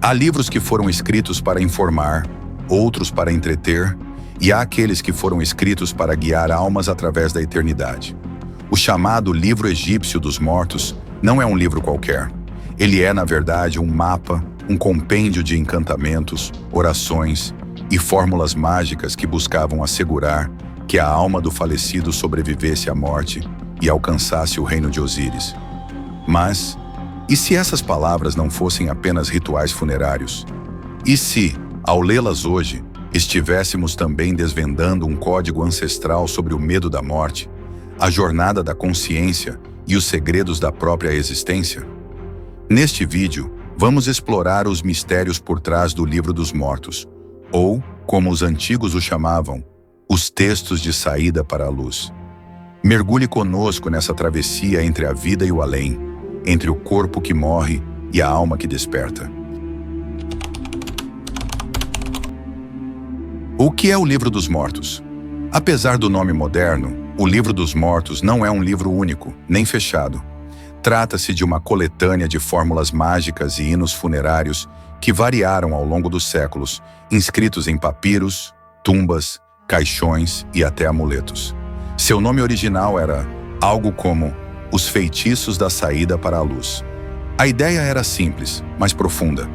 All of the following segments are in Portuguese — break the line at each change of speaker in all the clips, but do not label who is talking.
Há livros que foram escritos para informar, outros para entreter, e há aqueles que foram escritos para guiar almas através da eternidade. O chamado Livro Egípcio dos Mortos não é um livro qualquer. Ele é, na verdade, um mapa, um compêndio de encantamentos, orações e fórmulas mágicas que buscavam assegurar que a alma do falecido sobrevivesse à morte e alcançasse o reino de Osíris. Mas, e se essas palavras não fossem apenas rituais funerários? E se, ao lê-las hoje, estivéssemos também desvendando um código ancestral sobre o medo da morte, a jornada da consciência e os segredos da própria existência? Neste vídeo, vamos explorar os mistérios por trás do Livro dos Mortos, ou, como os antigos o chamavam, os textos de saída para a luz. Mergulhe conosco nessa travessia entre a vida e o além, entre o corpo que morre e a alma que desperta. O que é o Livro dos Mortos? Apesar do nome moderno, o Livro dos Mortos não é um livro único, nem fechado. Trata-se de uma coletânea de fórmulas mágicas e hinos funerários que variaram ao longo dos séculos, inscritos em papiros, tumbas, caixões e até amuletos. Seu nome original era algo como Os Feitiços da Saída para a Luz. A ideia era simples, mas profunda.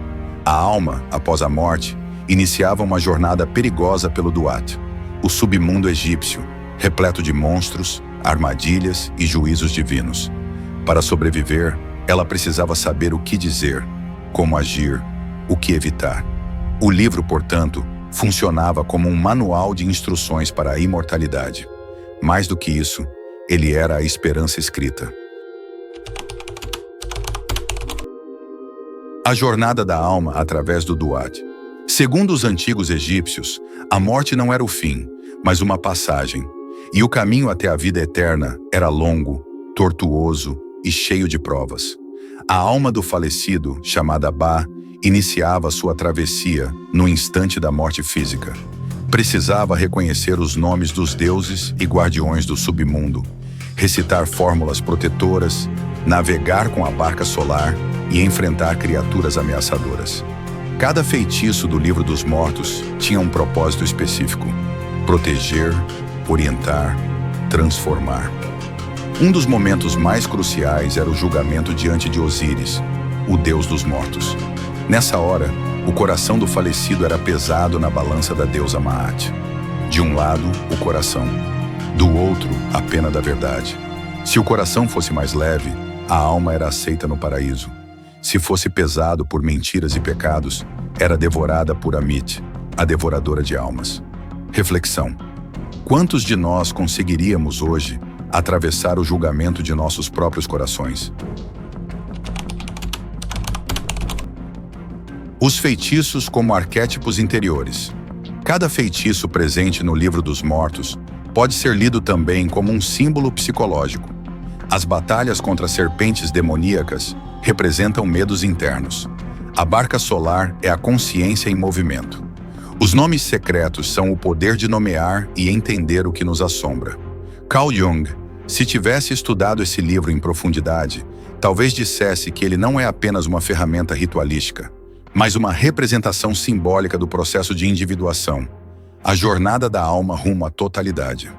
A alma, após a morte, iniciava uma jornada perigosa pelo Duat, o submundo egípcio, repleto de monstros, armadilhas e juízos divinos. Para sobreviver, ela precisava saber o que dizer, como agir, o que evitar. O livro, portanto, funcionava como um manual de instruções para a imortalidade. Mais do que isso, ele era a esperança escrita. A jornada da alma através do Duat. Segundo os antigos egípcios, a morte não era o fim, mas uma passagem, e o caminho até a vida eterna era longo, tortuoso e cheio de provas. A alma do falecido, chamada Ba, iniciava sua travessia no instante da morte física. Precisava reconhecer os nomes dos deuses e guardiões do submundo, recitar fórmulas protetoras, navegar com a barca solar e enfrentar criaturas ameaçadoras. Cada feitiço do Livro dos Mortos tinha um propósito específico: proteger, orientar, transformar. Um dos momentos mais cruciais era o julgamento diante de Osíris, o deus dos mortos. Nessa hora, o coração do falecido era pesado na balança da deusa Maat. De um lado, o coração. Do outro, a pena da verdade. Se o coração fosse mais leve, a alma era aceita no paraíso. Se fosse pesado por mentiras e pecados, era devorada por Amit, a devoradora de almas. Reflexão. Quantos de nós conseguiríamos hoje atravessar o julgamento de nossos próprios corações? Os feitiços como arquétipos interiores. Cada feitiço presente no Livro dos Mortos pode ser lido também como um símbolo psicológico. As batalhas contra serpentes demoníacas representam medos internos. A barca solar é a consciência em movimento. Os nomes secretos são o poder de nomear e entender o que nos assombra. Carl Jung, se tivesse estudado esse livro em profundidade, talvez dissesse que ele não é apenas uma ferramenta ritualística, mas uma representação simbólica do processo de individuação, a jornada da alma rumo à totalidade.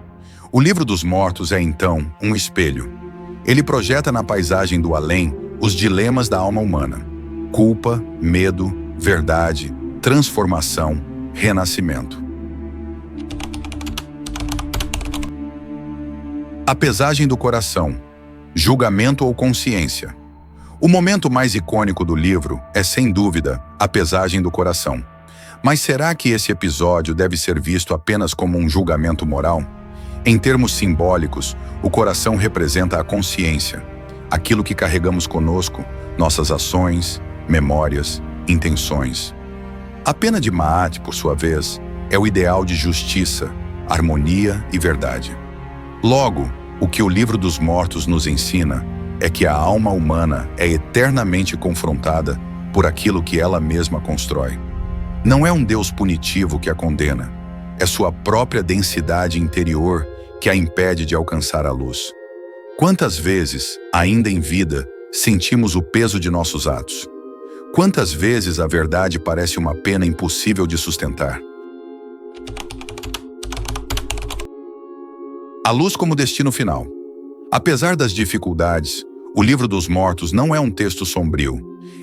O Livro dos Mortos é, então, um espelho. Ele projeta na paisagem do além os dilemas da alma humana: culpa, medo, verdade, transformação, renascimento. A pesagem do coração, julgamento ou consciência. O momento mais icônico do livro é, sem dúvida, a pesagem do coração. Mas será que esse episódio deve ser visto apenas como um julgamento moral? Em termos simbólicos, o coração representa a consciência, aquilo que carregamos conosco, nossas ações, memórias, intenções. A pena de Maat, por sua vez, é o ideal de justiça, harmonia e verdade. Logo, o que o Livro dos Mortos nos ensina é que a alma humana é eternamente confrontada por aquilo que ela mesma constrói. Não é um Deus punitivo que a condena, é sua própria densidade interior que a impede de alcançar a luz. Quantas vezes, ainda em vida, sentimos o peso de nossos atos? Quantas vezes a verdade parece uma pena impossível de sustentar? A luz como destino final. Apesar das dificuldades, o Livro dos Mortos não é um texto sombrio.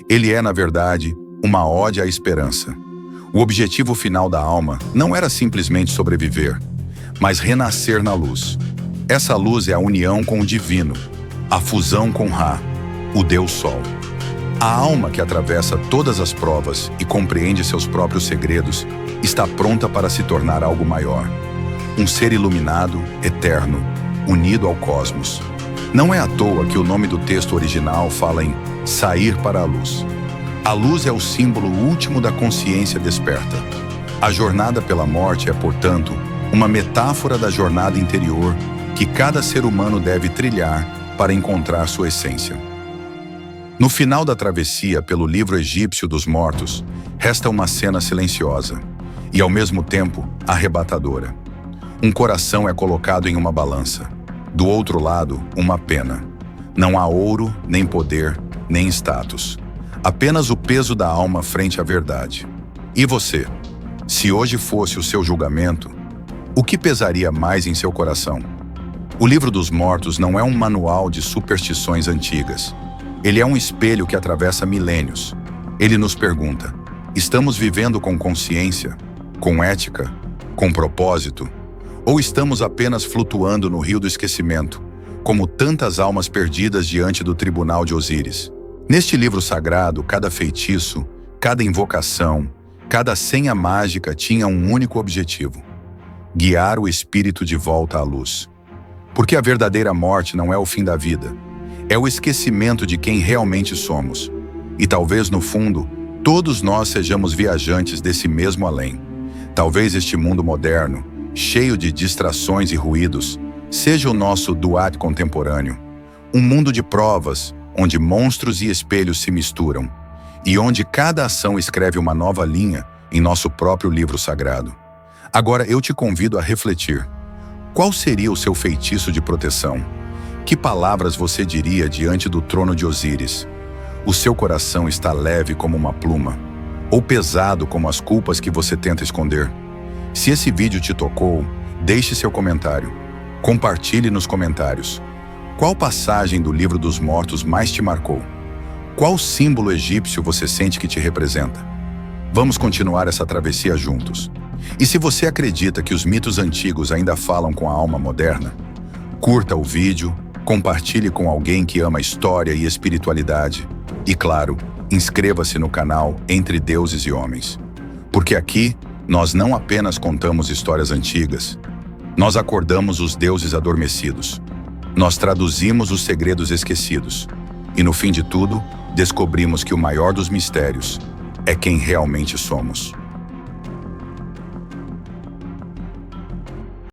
Ele é, na verdade, uma ode à esperança. O objetivo final da alma não era simplesmente sobreviver, mas renascer na luz. Essa luz é a união com o divino, a fusão com Ra, o Deus Sol. A alma que atravessa todas as provas e compreende seus próprios segredos está pronta para se tornar algo maior. Um ser iluminado, eterno, unido ao cosmos. Não é à toa que o nome do texto original fala em sair para a luz. A luz é o símbolo último da consciência desperta. A jornada pela morte é, portanto, uma metáfora da jornada interior que cada ser humano deve trilhar para encontrar sua essência. No final da travessia pelo livro egípcio dos mortos, resta uma cena silenciosa e, ao mesmo tempo, arrebatadora. Um coração é colocado em uma balança. Do outro lado, uma pena. Não há ouro, nem poder, nem status. Apenas o peso da alma frente à verdade. E você? Se hoje fosse o seu julgamento, o que pesaria mais em seu coração? O Livro dos Mortos não é um manual de superstições antigas. Ele é um espelho que atravessa milênios. Ele nos pergunta: estamos vivendo com consciência, com ética, com propósito? Ou estamos apenas flutuando no rio do esquecimento, como tantas almas perdidas diante do tribunal de Osíris? Neste livro sagrado, cada feitiço, cada invocação, cada senha mágica tinha um único objetivo: guiar o espírito de volta à luz. Porque a verdadeira morte não é o fim da vida, é o esquecimento de quem realmente somos. E talvez, no fundo, todos nós sejamos viajantes desse mesmo além. Talvez este mundo moderno, cheio de distrações e ruídos, seja o nosso Duat contemporâneo. Um mundo de provas, onde monstros e espelhos se misturam, e onde cada ação escreve uma nova linha em nosso próprio livro sagrado. Agora eu te convido a refletir. Qual seria o seu feitiço de proteção? Que palavras você diria diante do trono de Osíris? O seu coração está leve como uma pluma, ou pesado como as culpas que você tenta esconder? Se esse vídeo te tocou, deixe seu comentário. Compartilhe nos comentários. Qual passagem do Livro dos Mortos mais te marcou? Qual símbolo egípcio você sente que te representa? Vamos continuar essa travessia juntos. E se você acredita que os mitos antigos ainda falam com a alma moderna, curta o vídeo, compartilhe com alguém que ama história e espiritualidade. E claro, inscreva-se no canal Entre Deuses e Homens. Porque aqui, nós não apenas contamos histórias antigas, nós acordamos os deuses adormecidos. Nós traduzimos os segredos esquecidos. E no fim de tudo, descobrimos que o maior dos mistérios é quem realmente somos.